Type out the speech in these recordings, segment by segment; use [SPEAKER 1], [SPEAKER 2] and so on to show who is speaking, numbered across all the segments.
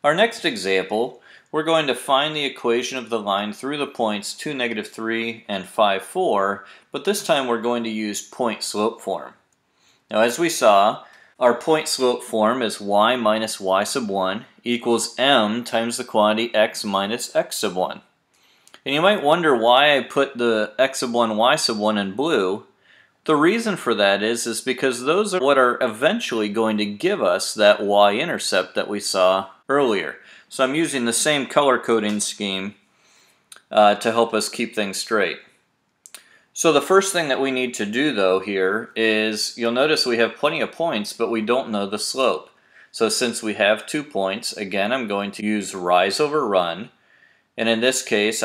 [SPEAKER 1] Our next example, we're going to find the equation of the line through the points 2, -3, and 5, 4, but this time we're going to use point-slope form. Now as we saw, our point-slope form is y minus y sub 1 equals m times the quantity x minus x sub 1. And you might wonder why I put the x sub 1, y sub 1 in blue. The reason for that is because those are what are eventually going to give us that y-intercept that we saw earlier. So I'm using the same color coding scheme to help us keep things straight. So the first thing that we need to do though here is, you'll notice we have plenty of points but we don't know the slope. So since we have 2 points, again I'm going to use rise over run. And in this case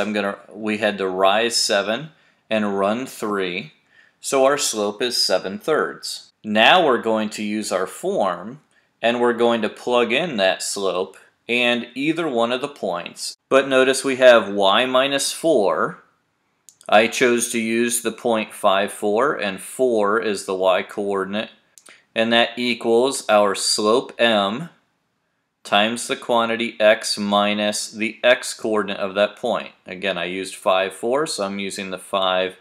[SPEAKER 1] we had to rise 7 and run 3. So our slope is 7/3. Now we're going to use our form and we're going to plug in that slope and either one of the points. But notice we have y minus 4. I chose to use the point 5, 4, and 4 is the y coordinate. And that equals our slope m times the quantity x minus the x coordinate of that point. Again, I used 5, 4, so I'm using the 5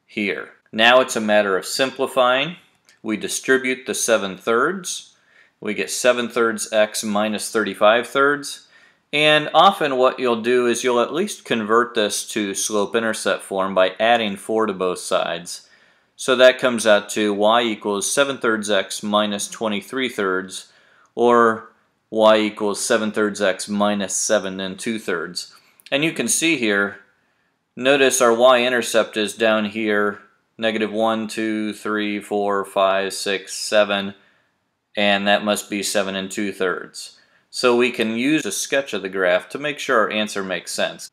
[SPEAKER 1] here. Now it's a matter of simplifying. We distribute the 7/3. We get 7/3 x minus 35/3. And often what you'll do is you'll at least convert this to slope-intercept form by adding 4 to both sides. So that comes out to y equals 7/3 x minus 23/3, or y equals 7/3 x minus 7 2/3. And you can see here, notice our y-intercept is down here, -1, 2, 3, 4, 5, 6, 7, and that must be 7 2/3. So we can use a sketch of the graph to make sure our answer makes sense.